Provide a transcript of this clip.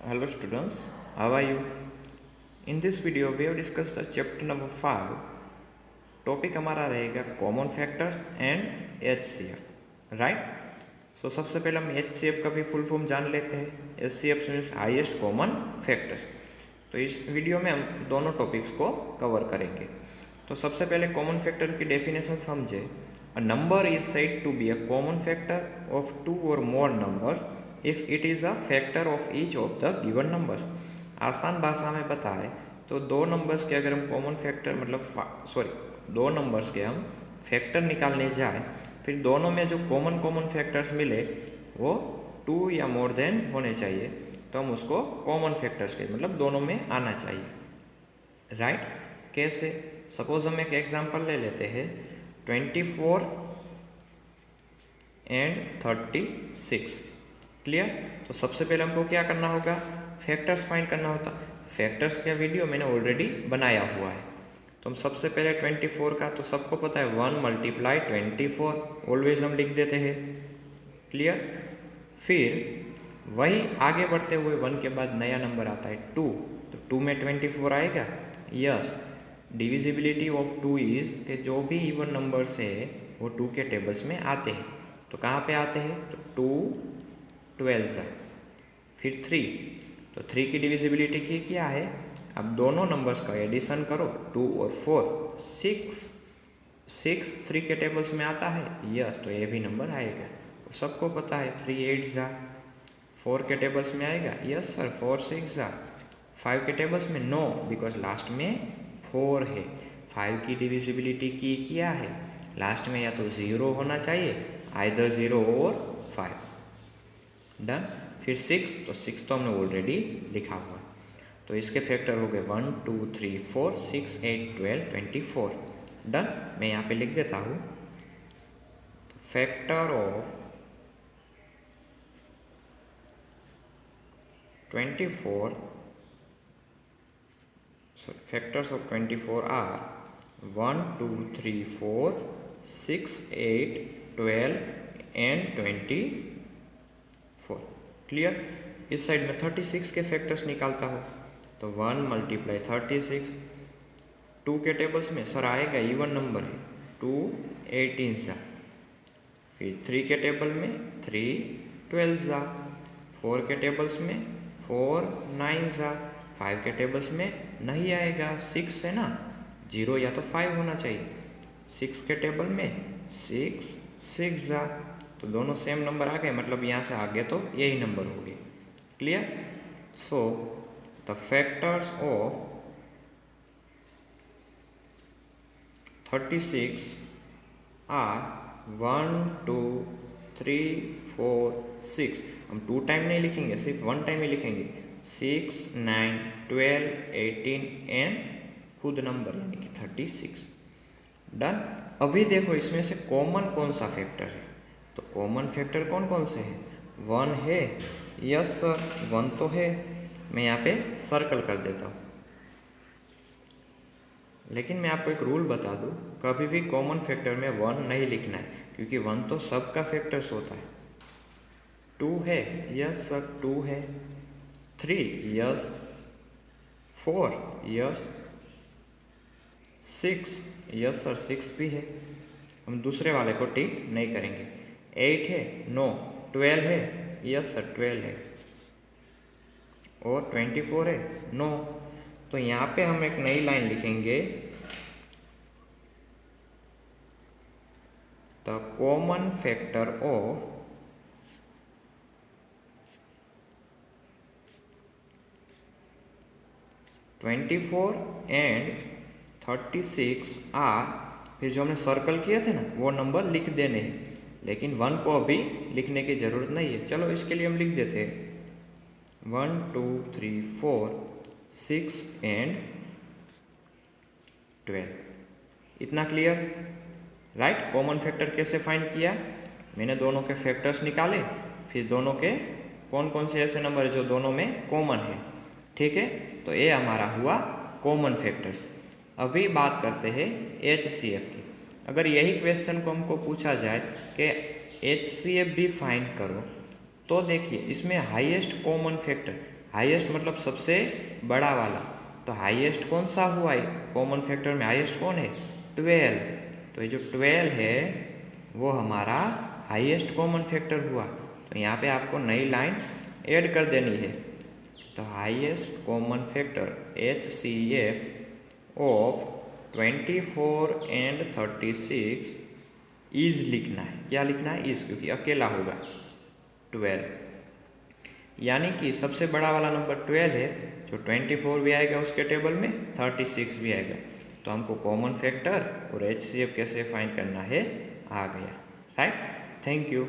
Hello students, how are you? In this video we have discussed the chapter number 5. Topic हमारा रहेगा common factors and HCF, right. So सबसे पहले हम HCF का भी full form जान लेते हैं। HCF means highest common factors. तो इस वीडियो में हम दोनों टॉपिक्स को कवर करेंगे। तो सबसे पहले कॉमन फैक्टर की डेफिनेशन समझे। A number is said to be a common factor of two और more number if it is a factor of each of the given numbers. आसान भाषा में बताए तो दो नंबर्स के अगर हम कॉमन फैक्टर दो नंबर्स के हम फैक्टर निकालने जाए, फिर दोनों में जो कॉमन फैक्टर्स मिले वो 2 या मोर देन होने चाहिए, तो हम उसको कॉमन फैक्टर्स के मतलब दोनों में आना चाहिए, राइट। कैसे? सपोज हम एक एग्जांपल ले लेते हैं 24 एंड 36। क्लियर? तो सबसे पहले हमको क्या करना होगा, फैक्टर्स फाइंड करना होता। फैक्टर्स का वीडियो मैंने ऑलरेडी बनाया हुआ है। तो हम सबसे पहले 24 का तो सबको पता है 1 मल्टीप्लाई 24 ऑलवेज हम लिख देते हैं। क्लियर? फिर वही आगे बढ़ते हुए 1 के बाद नया नंबर आता है 2, तो 2 में 24 आएगा। यस, डिविजिबिलिटी ऑफ 2 इज कि जो भी इवन नंबर्स है वो 2 के टेबल्स में आते हैं। तो कहाँ पे आते हैं? तो 2 12 है। फिर 3, तो 3 की डिविजिबिलिटी की क्या है? अब दोनों नंबर्स का एडिशन करो, 2 और 4 6 3 के टेबल्स में आता है। यस, तो ये भी नंबर आएगा, सबको पता है 3 8 जा 4 के टेबल्स में आएगा। यस सर, 4 6 जा 5 के टेबल्स में नो, बिकॉज लास्ट में 4 है। 5 की डिविजिबिलिटी की क्या है? लास्ट में या तो 0 होना चाहिए, आइदर 0 और 5। डन। फिर 6, तो 6 तो हमने ऑलरेडी लिखा हुआ है, तो इसके फैक्टर हो गए 1 2 3 4 6 8 12 24। डन। मैं यहाँ पे लिख देता हूँ, factor of 24 factors of 24 are 1 2 3 4 6 8 12 and 24। Clear? इस साइड में 36 के फैक्टर्स निकालता हूँ, तो 1 मल्टीप्लाई 36 2 के टेबल्स में सर आएगा इवन नंबर है 2 18 सा। फिर 3 के टेबल में 3 12 सा, 4 के टेबल्स में 4 9 सा, 5 के टेबल्स में नहीं आएगा, 6 है ना, 0 या तो 5 होना चाहिए। 6 के टेबल में 6 6 सा, तो दोनों सेम नंबर आ गए, मतलब यहाँ से आगे तो यही नंबर हो गए। Clear? So the factors of 36 are 1 2 3 4 6। हम 2 टाइम नहीं लिखेंगे, सिर्फ 1 टाइम ही लिखेंगे। 6 9 12 18 एंड खुद नंबर यानी कि 36। डन। अभी देखो इसमें से कॉमन कौन सा फैक्टर है, तो कॉमन फैक्टर कौन कौन से हैं? 1 है। यस सर, 1 तो है। मैं यहाँ पे सर्कल कर देता हूँ, लेकिन मैं आपको एक रूल बता दूँ, कभी भी कॉमन फैक्टर में 1 नहीं लिखना है, क्योंकि 1 तो सबका फैक्टर्स होता है। 2 है। यस सर, 2 है। 3 यस, 4 यस, 6 यस सर, 6 भी है, हम दूसरे वाले को टिक नहीं करेंगे। 8 है, नो। 12 है, यस सर 12 है, और 24 है, नो। तो यहाँ पे हम एक नई लाइन लिखेंगे, the common factor of (24) and 36 are, फिर जो हमने सर्कल किए थे ना वो नंबर लिख देने हैं, लेकिन 1 को अभी लिखने की ज़रूरत नहीं है। चलो इसके लिए हम लिख देते हैं 1 2 3 4 6 एंड 12। इतना क्लियर? राइट। कॉमन फैक्टर कैसे फाइंड किया? मैंने दोनों के फैक्टर्स निकाले, फिर दोनों के कौन कौन से ऐसे नंबर है जो दोनों में कॉमन है। ठीक है, तो ये हमारा हुआ कॉमन फैक्टर्स। अभी बात करते हैं HCF की। अगर यही क्वेश्चन को हमको पूछा जाए कि HCF भी फाइंड करो, तो देखिए इसमें हाईएस्ट कॉमन फैक्टर, हाईएस्ट मतलब सबसे बड़ा वाला। तो हाईएस्ट कौन सा हुआ है, कॉमन फैक्टर में हाईएस्ट कौन है, 12। तो ये जो 12 है वो हमारा हाईएस्ट कॉमन फैक्टर हुआ। तो यहाँ पे आपको नई लाइन ऐड कर देनी है। तो highest common factor HCF of 24 and 36 is लिखना है। क्या लिखना है, इज, क्योंकि अकेला होगा 12, यानी कि सबसे बड़ा वाला नंबर 12 है। जो 24 भी आएगा उसके टेबल में, 36 भी आएगा। तो हमको कॉमन फैक्टर और HCF कैसे फाइंड करना है आ गया, राइट। Thank you.